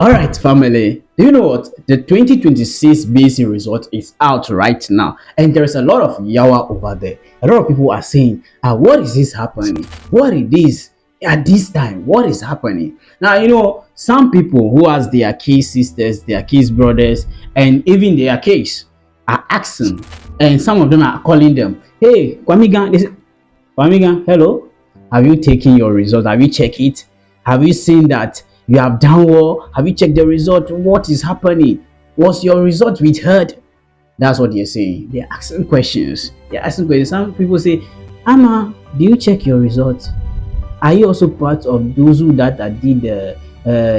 All right, family. Do you know what? The 2026 BECE result is out right now, and there's a lot of yawa over there. A lot of people are saying, what is this happening? What it is at this time? What is happening?" Now, some people who has their key sisters, their kids brothers, and even their kids are asking, and some of them are calling them, "Hey, Kwamiga, Kwamiga, hello. Have you taken your result? Have you checked it? Have you seen that you have done well? Have you checked the result? What is happening? Was your result withheld?" That's what they're saying. They're asking questions. They're asking questions. Some people say, "Ama, do you check your result? Are you also part of those who that did the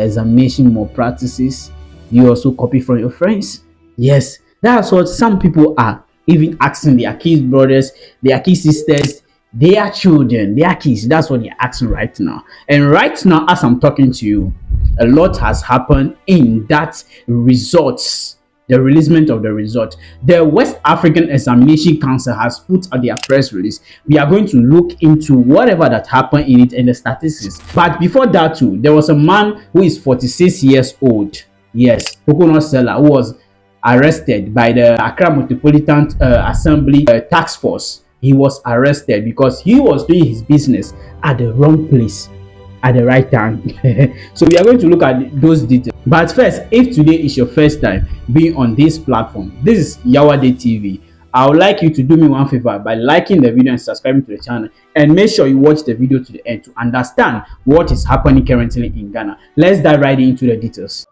examination more practices? You also copy from your friends?" Yes, that's what some people are even asking their kids brothers, their kids sisters, their children, their kids. That's what they're asking right now. And right now, as I'm talking to you, a lot has happened in that results, the releasement of the result. The West African Examination Council has put out their press release. We are going to look into whatever that happened in it and the statistics. But before that too, there was a man who is 46 years old. Yes, coconut seller, who was arrested by the Accra Metropolitan Assembly task force. He was arrested because he was doing his business at the wrong place at the right time. So we are going to look at those details. But first, if today is your first time being on this platform, this is Yawa Day TV. I would like you to do me one favor by liking the video and subscribing to the channel, and make sure you watch the video to the end to understand what is happening currently in Ghana. Let's dive right into the details.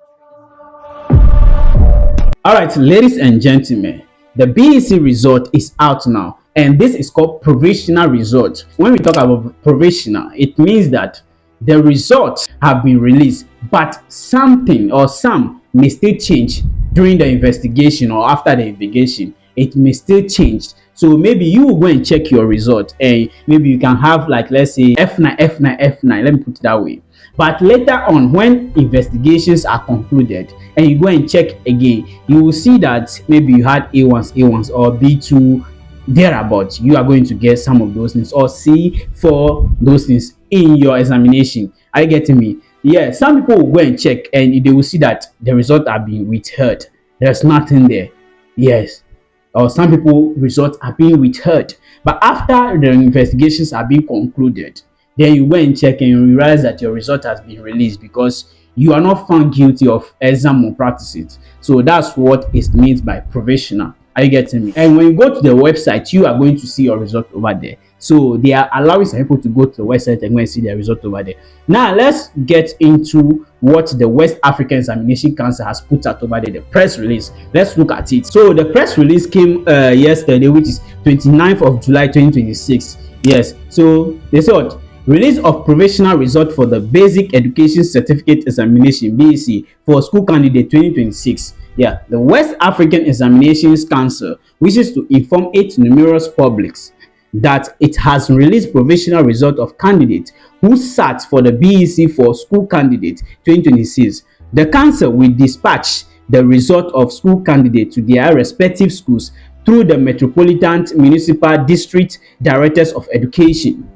All right, ladies and gentlemen, the BEC result is out now, and this is called provisional result. When we talk about provisional, it means that the results have been released, but something or some may still change during the investigation or after the investigation. It may still change. So maybe you will go and check your result, and maybe you can have, like, let's say F9, F9, F9. Let me put it that way. But later on, when investigations are concluded and you go and check again, you will see that maybe you had A1s or B2 thereabout. You are going to get some of those things, or C for those things in your examination. Are you getting me? Yeah, some people will go and check and they will see that the result are being withheld. There's nothing there. Yes. Or some people results are being withheld. But after the investigations are being concluded, then you go and check and you realize that your result has been released because you are not found guilty of exam malpractice. So that's what it means by provisional. Are you getting me? And when you go to the website, you are going to see your result over there. So they are allowing some people to go to the website and go and see their result over there. Now let's get into what the West African Examination Council has put out over there, the press release. Let's look at it. So the press release came yesterday, which is 29th of July 2026. Yes. So they said what? Release of provisional result for the Basic Education Certificate Examination (BEC) for school candidate 2026. Yeah, the West African Examinations Council wishes to inform its numerous publics that it has released provisional result of candidates who sat for the BEC for school candidate 2026. The council will dispatch the result of school candidates to their respective schools through the Metropolitan Municipal District Directors of Education.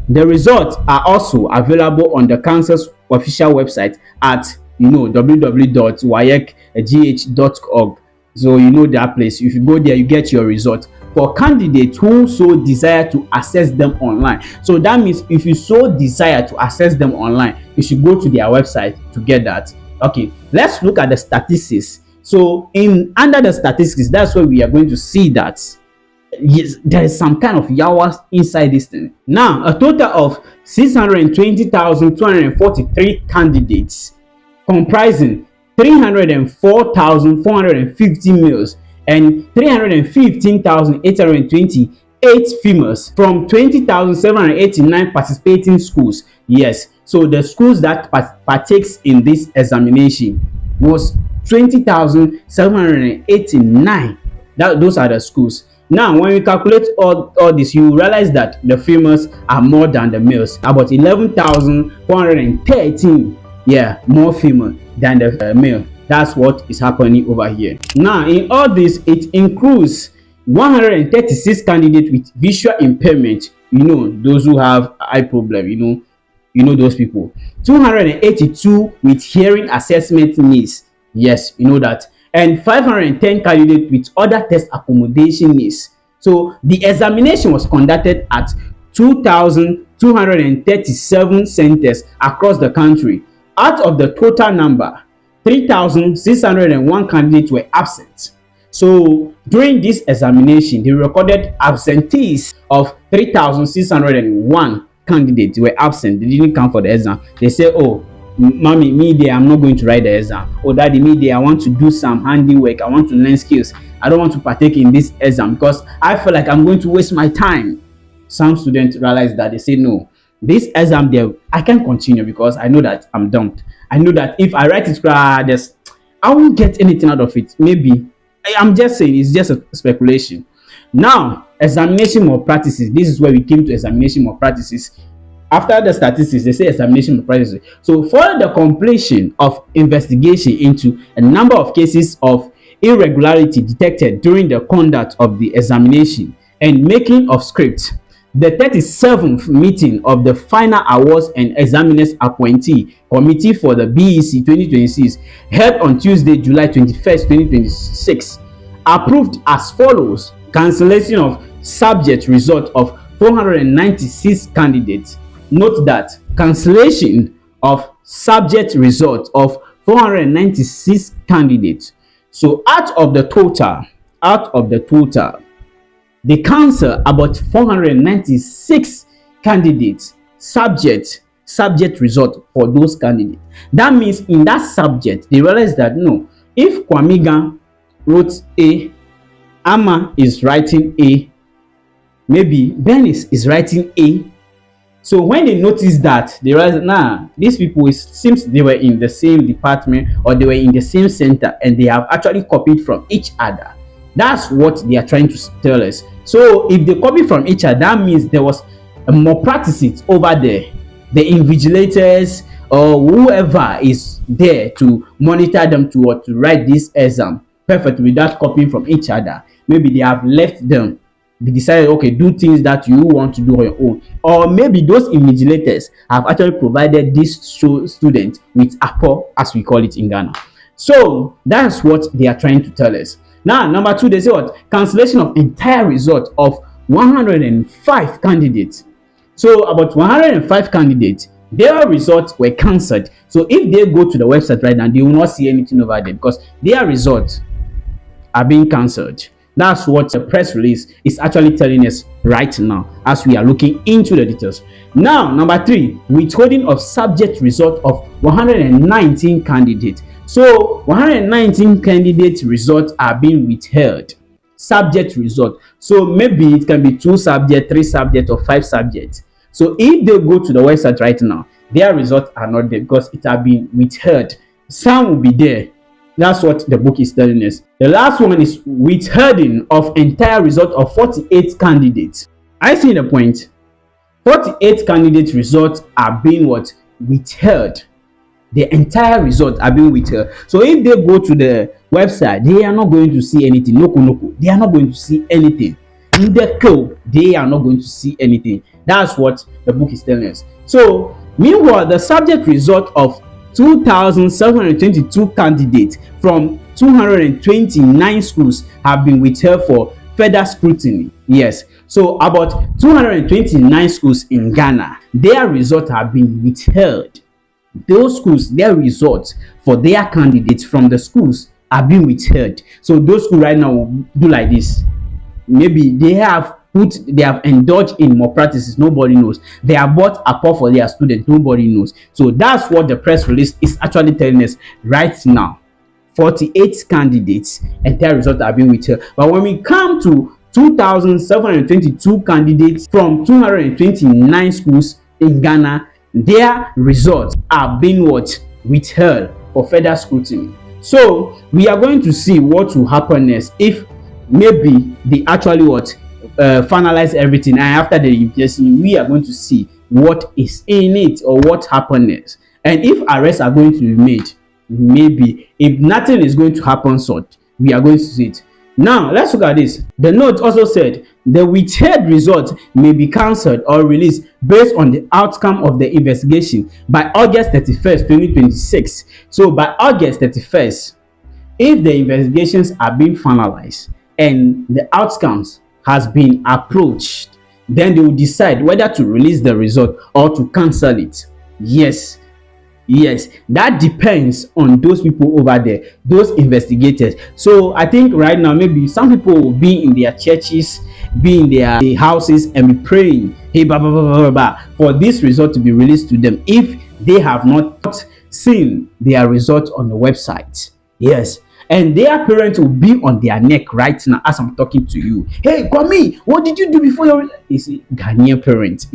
The results are also available on the council's official website at www.waec.gh.org. So that place. If you go there, you get your result. For candidates who so desire to access them online. So that means if you so desire to access them online, you should go to their website to get that. Okay, let's look at the statistics. So under the statistics, that's where we are going to see that yes, there is some kind of yawas inside this thing. Now, a total of 620,243 candidates, comprising 304,450 males and 315,828 females from 20,789 participating schools. Yes, so the schools that partakes in this examination was 20,789. Those are the schools. Now, when we calculate all this, you realize that the females are more than the males, about 11,413. Yeah, more female than the male. That's what is happening over here. Now, in all this, it includes 136 candidates with visual impairment. Those who have eye problem. You know those people. 282 with hearing assessment needs. Yes, you know that. And 510 candidates with other test accommodation needs. So the examination was conducted at 2,237 centers across the country. Out of the total number, 3,601 candidates were absent. So during this examination, they recorded absentees of 3,601 candidates were absent. They didn't come for the exam. They say, oh, mommy, me there, I'm not going to write the exam. Oh, daddy, me there, I want to do some handiwork. I want to learn skills. I don't want to partake in this exam because I feel like I'm going to waste my time. Some students realize that. They say, no, this exam there, I can't continue because I know that I'm dumped. I know that if I write it, I won't get anything out of it. Maybe. I'm just saying, it's just a speculation. Now, examination malpractices. This is where we came to examination malpractices. After the statistics, they say examination malpractices. So, for the completion of investigation into a number of cases of irregularity detected during the conduct of the examination and making of script, the 37th meeting of the Final Awards and Examiners Appointee Committee for the BEC 2026 held on Tuesday, July 21st, 2026, approved as follows: cancellation of subject result of 496 candidates. Note that cancellation of subject result of 496 candidates. So out of the total, they cancel about 496 candidates subject result for those candidates. That means in that subject, they realize that no, if Kwamiga wrote A, Ama is writing A, maybe Benis is writing A. So when they notice that, they realize, nah, these people, it seems they were in the same department or they were in the same center and they have actually copied from each other. That's what they are trying to tell us. So if they copy from each other, that means there was more practices over there. The invigilators or whoever is there to monitor them to write this exam perfectly without copying from each other. Maybe they have left them. They decided, okay, do things that you want to do on your own. Or maybe those invigilators have actually provided this student with APO, as we call it in Ghana. So that's what they are trying to tell us. Now, number two, they say what? Cancellation of entire result of 105 candidates. So about 105 candidates, their results were cancelled. So if they go to the website right now, they will not see anything over there because their results are being cancelled. That's what the press release is actually telling us right now as we are looking into the details. Now, number three, withholding of subject result of 119 candidates. So 119 candidates results are being withheld. Subject result. So maybe it can be 2 subjects, 3 subjects, or 5 subjects. So if they go to the website right now, their results are not there because it has been withheld. Some will be there. That's what the book is telling us. The last one is withholding of entire result of 48 candidates. I see the point. 48 candidates results are being what? Withheld. The entire result are being withheld. So if they go to the website, they are not going to see anything. No. They are not going to see anything. In the code, they are not going to see anything. That's what the book is telling us. So meanwhile, the subject result of 2,722 candidates from 229 schools have been withheld for further scrutiny. Yes, so about 229 schools in Ghana, their results have been withheld. Those schools, their results for their candidates from the schools are being withheld. So those schools right now will do like this. Maybe they have indulged in more practices, nobody knows. They have bought a pot for their students, nobody knows. So that's what the press release is actually telling us right now. 48 candidates and their results are being withheld. But when we come to 2,722 candidates from 229 schools in Ghana, their results are being withheld for further scrutiny. So we are going to see what will happen next if maybe they actually finalize everything, and after the investigation we are going to see what is in it or what happened next. And if arrests are going to be made, maybe if nothing is going to happen, we are going to see it. Now, let's look at this. The note also said the withheld result may be cancelled or released based on the outcome of the investigation by August 31st, 2026. So, by August 31st, if the investigations are being finalized and the outcomes has been approached, then they will decide whether to release the result or to cancel it. Yes, yes, that depends on those people over there, those investigators. So I think right now maybe some people will be in their churches, be in their houses and be praying, hey, blah, blah, blah, blah, blah, for this result to be released to them if they have not seen their result on the website. Yes. And their parents will be on their neck right now as I'm talking to you. Hey, Kwame, what did you do before your Ghanaian parents?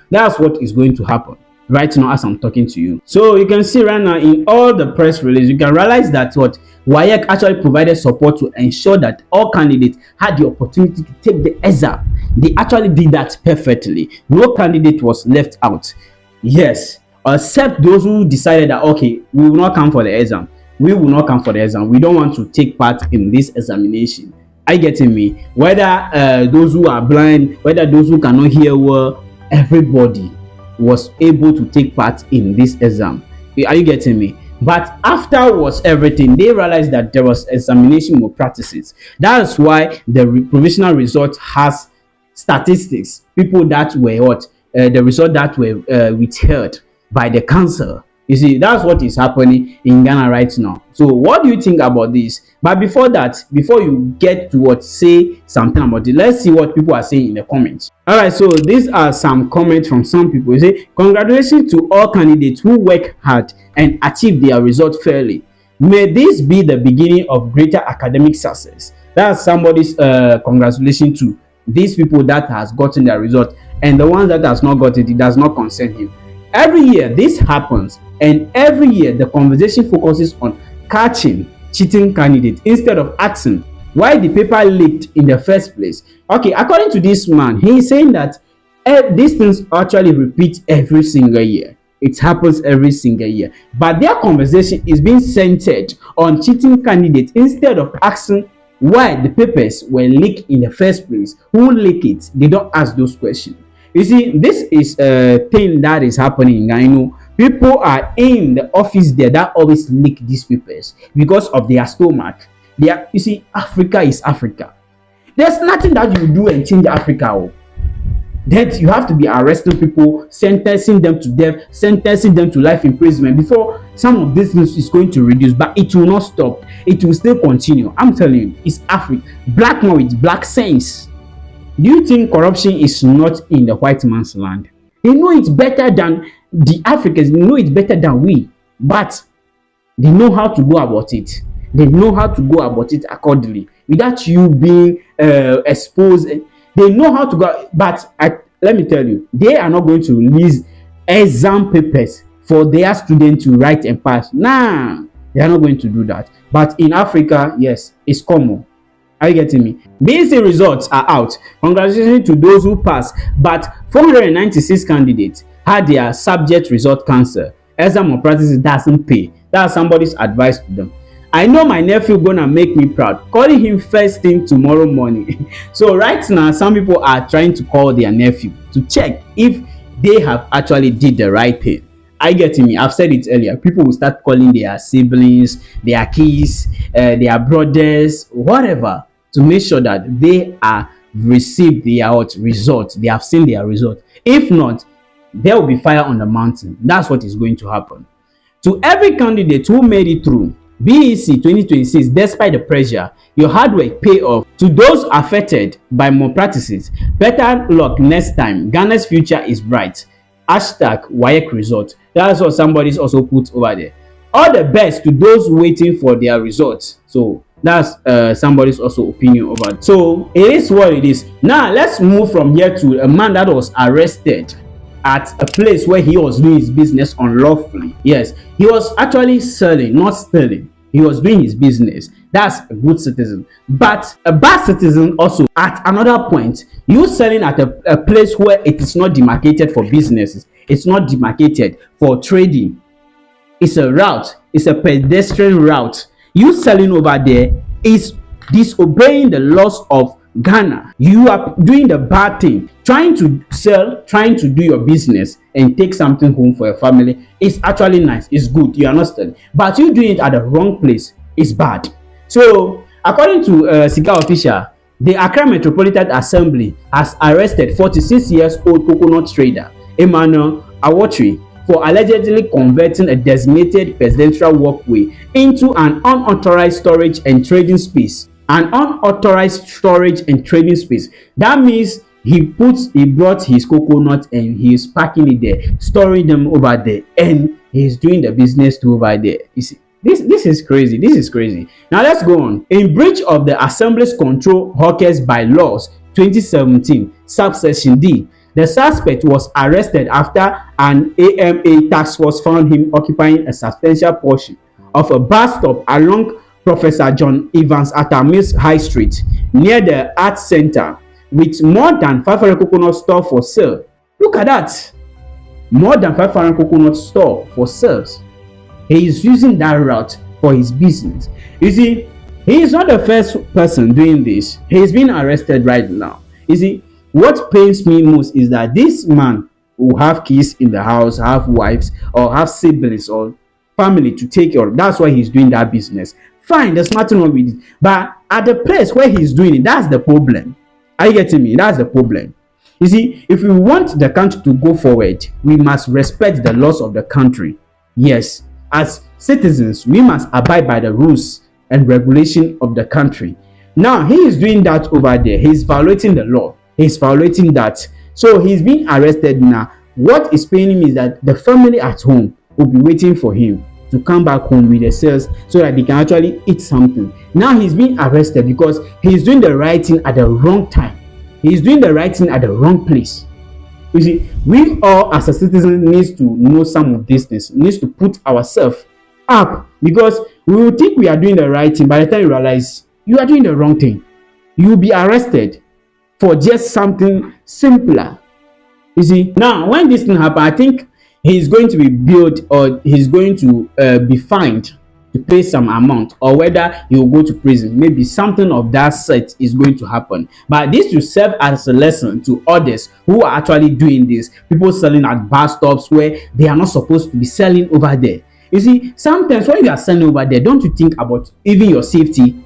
That's what is going to happen right now as I'm talking to you. So you can see right now in all the press release, you can realize that what WAEC actually provided support to ensure that all candidates had the opportunity to take the exam. They actually did that perfectly. No candidate was left out. Yes, except those who decided that okay, we will not come for the exam. We will not come for the exam. We don't want to take part in this examination. Are you getting me? Whether those who are blind, whether those who cannot hear well, everybody was able to take part in this exam. Are you getting me? But afterwards, everything, they realized that there was examination malpractices. That's why the provisional result has statistics, people that were what the result that were withheld by the council. You see, that's what is happening in Ghana right now. So what do you think about this? But before that, before you get to what say something about it, let's see what people are saying in the comments. All right, so these are some comments from some people. You say, congratulations to all candidates who work hard and achieve their result fairly. May this be the beginning of greater academic success. That's somebody's congratulations to these people that has gotten their result, and the ones that has not got it does not concern him. Every year this happens, and every year the conversation focuses on catching cheating candidates instead of asking why the paper leaked in the first place. Okay, according to this man, he is saying that these things actually repeat every single year. It happens every single year, but their conversation is being centered on cheating candidates instead of asking why the papers were leaked in the first place. Who leaked it? They don't ask those questions. You see, this is a thing that is happening. I know people are in the office there that always leak these papers because of their stomach. You see, Africa is Africa. There's nothing that you do and change Africa. Oh. That you have to be arresting people, sentencing them to death, sentencing them to life imprisonment before some of this news is going to reduce. But it will not stop. It will still continue. I'm telling you, it's Africa. Black man with black sense. Do you think corruption is not in the white man's land? They know it's better than the Africans. They know it's better than we. But they know how to go about it. They know how to go about it accordingly without you being exposed. They know how to go. But let me tell you, they are not going to release exam papers for their students to write and pass. Nah, they are not going to do that. But in Africa, yes, it's common. Are you getting me? BECE results are out. Congratulations to those who passed, but 496 candidates had their subject result cancelled. Exam malpractice doesn't pay. That's somebody's advice to them. I know my nephew gonna make me proud. Calling him first thing tomorrow morning. So right now, some people are trying to call their nephew to check if they have actually did the right thing. I get me. I've said it earlier. People will start calling their siblings, their kids, their brothers, whatever, to make sure that they are received their result. They have seen their result. If not, there will be fire on the mountain. That's what is going to happen. To every candidate who made it through BECE 2026, despite the pressure, your hard work pay off. To those affected by malpractices, better luck next time. Ghana's future is bright. Hashtag WAEC result. That's what somebody's also put over there. All the best to those waiting for their results. So that's somebody's also opinion over it. So it is what it is. Now let's move from here to a man that was arrested at a place where he was doing his business unlawfully. Yes, he was actually selling, not stealing. He was doing his business. That's a good citizen. But a bad citizen also, at another point, you selling at a place where it is not demarcated for businesses. It's not demarcated for trading. It's a route. It's a pedestrian route. You selling over there is disobeying the laws of Ghana. You are doing the bad thing, trying to sell, trying to do your business and take something home for your family is actually nice, it's good, you understand. But you doing it at the wrong place is bad. So, according to Sika official, the Accra Metropolitan Assembly has arrested 46 years old coconut trader Emmanuel Awotri for allegedly converting a designated presidential walkway into an unauthorized storage and trading space. An unauthorized storage and trading space. That means he brought his coconut and he's packing it there, storing them over there, and he's doing the business too over there. You see, this is crazy. This is crazy. Now let's go on. In breach of the Assembly's Control Hawkers Bylaws 2017, subsection D, the suspect was arrested after an AMA task force found him occupying a substantial portion of a bus stop along Professor John Evans Atamis High Street near the Arts Center with more than 500 coconut store for sale. Look at that. More than 500 coconut store for sales. He is using that route for his business. You see, he is not the first person doing this. He is being arrested right now. You see, what pains me most is that this man will have kids in the house, have wives, or have siblings or family to take care of. That's why he's doing that business. Fine, there's nothing wrong with it. But at the place where he's doing it, that's the problem. Are you getting me? That's the problem. You see, if we want the country to go forward, we must respect the laws of the country. Yes, as citizens, we must abide by the rules and regulation of the country. Now, he is doing that over there. He's violating the law. He's violating that. So he's being arrested now. What is paining me is that the family at home will be waiting for him to come back home with the sales so that they can actually eat something. Now he's being arrested because he's doing the right thing at the wrong time. He's doing the right thing at the wrong place. You see, we all as a citizen needs to know some of these things, needs to put ourselves up, because we will think we are doing the right thing. By the time you realize you are doing the wrong thing, you will be arrested for just something simpler. You see, now when this thing happen, I think he's going to be billed, or he's going to be fined to pay some amount, or whether he will go to prison. Maybe something of that sort is going to happen. But this will serve as a lesson to others who are actually doing this. People selling at bus stops where they are not supposed to be selling over there. You see, sometimes when you are selling over there, don't you think about even your safety?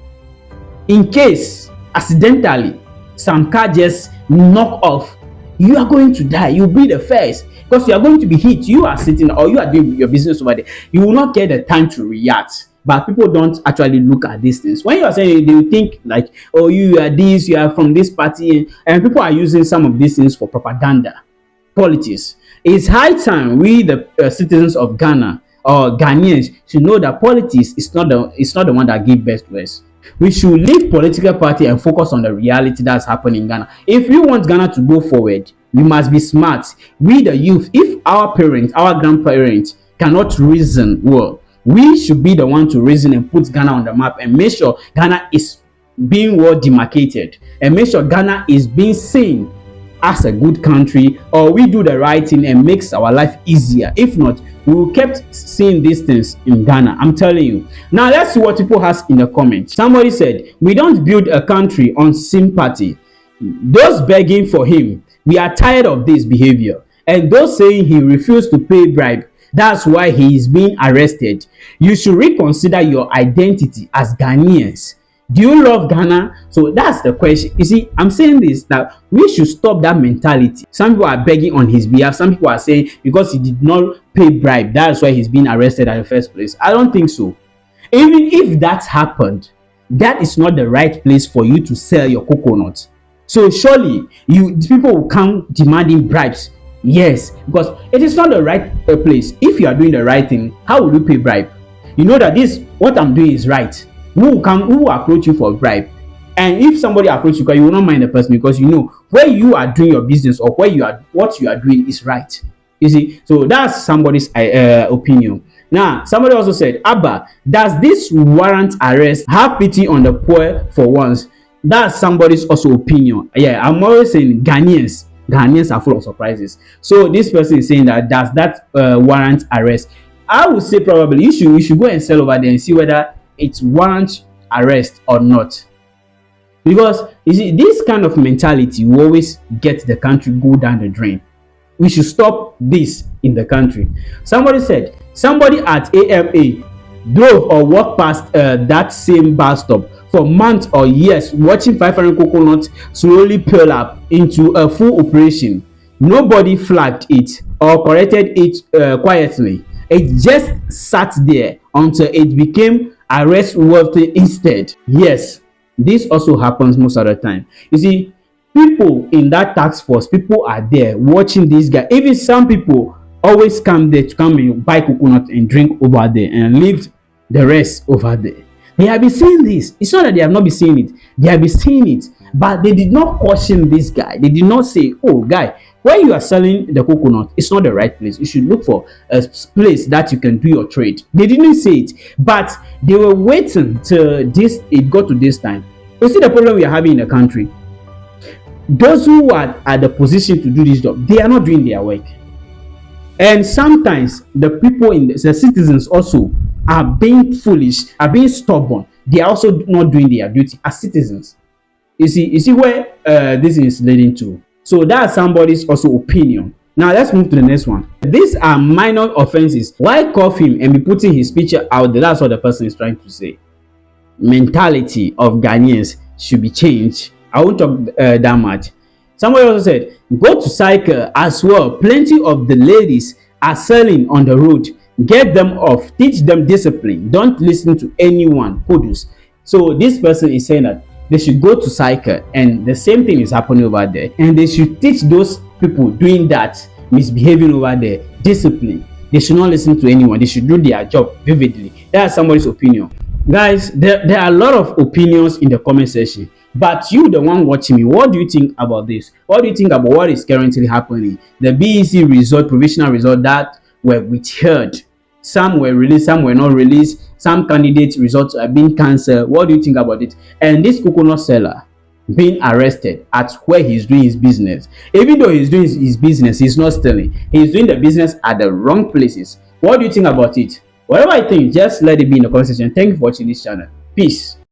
In case accidentally some car just knock off, you are going to die. You'll be the first, because you are going to be hit. You are sitting, or you are doing your business over there. You will not get the time to react. But people don't actually look at these things. When you are saying, they will think like, oh, you are this, you are from this party, and people are using some of these things for propaganda, politics. It's high time we, the citizens of Ghana or Ghanaians, should know that politics is not the one that gives birth to us. We should leave political party and focus on the reality that's happening in Ghana. If we want Ghana to go forward, we must be smart. We, the youth, if our parents, our grandparents cannot reason well, we should be the one to reason and put Ghana on the map and make sure Ghana is being well demarcated, and make sure Ghana is being seen as a good country, or we do the right thing and makes our life easier. If not, we will keep seeing these things in Ghana. I'm telling you. Now let's see what people has in the comments. Somebody said, we don't build a country on sympathy. Those begging for him, we are tired of this behavior. And those saying he refused to pay bribe, that's why he is being arrested. You should reconsider your identity as Ghanaians. Do you love Ghana? So that's the question. You see, I'm saying this, that we should stop that mentality. Some people are begging on his behalf. Some people are saying because he did not pay bribe, that's why he's being arrested at the first place. I don't think so. Even if that happened, that is not the right place for you to sell your coconut. So surely people will come demanding bribes. Yes, because it is not the right place. If you are doing the right thing, how will you pay bribe? You know that this, what I'm doing is right. Who will approach you for a bribe? And if somebody approaches you, you will not mind the person, because you know where you are doing your business, or what you are doing is right. You see, so that's somebody's opinion. Now, somebody also said, Abba, does this warrant arrest? Have pity on the poor for once. That's somebody's also opinion. Yeah, I'm always saying Ghanaians are full of surprises. So this person is saying that does that warrant arrest? I would say probably you should go and sell over there and see whether it warrants arrest or not. Because you see, this kind of mentality will always get the country go down the drain. We should stop this in the country. Somebody said somebody at AMA drove or walked past that same bus stop for months or years, watching 500 coconuts slowly pile up into a full operation. Nobody flagged it or corrected it quietly. It just sat there until it became arrest worthy instead. Yes, this also happens most of the time. You see, people in that task force, people are there watching this guy. Even some people always come there to come and buy coconut and drink over there and leave the rest over there. They have been seeing this. It's not that they have not been seeing it, they have been seeing it, but they did not caution this guy. They did not say, oh guy, where you are selling the coconut, it's not the right place. You should look for a place that you can do your trade. They didn't say it, but they were waiting till this it got to this time. You see the problem we are having in the country. Those who are at the position to do this job, they are not doing their work. And sometimes the people in the citizens also are being foolish, are being stubborn. They are also not doing their duty as citizens. You see where this is leading to. So that's somebody's also opinion. Now let's move to the next one. These are minor offenses. Why cuff him and be putting his picture out there? That's what the person is trying to say. Mentality of Ghanaians should be changed. I won't talk that much. Somebody also said, go to cycle as well. Plenty of the ladies are selling on the road. Get them off. Teach them discipline. Don't listen to anyone. Produce. So this person is saying that they should go to cycle, and the same thing is happening over there. And they should teach those people doing that, misbehaving over there, discipline. They should not listen to anyone. They should do their job vividly. That's somebody's opinion. Guys, there are a lot of opinions in the comment section, but you, the one watching me, what do you think about this? What do you think about what is currently happening? The BEC result, provisional result that were withheld. Some were released, some were not released. Some candidate results are being cancelled. What do you think about it? And this coconut seller being arrested at where he's doing his business. Even though he's doing his business, he's not stealing. He's doing the business at the wrong places. What do you think about it? Whatever I think, just let it be in the comment section. Thank you for watching this channel. Peace.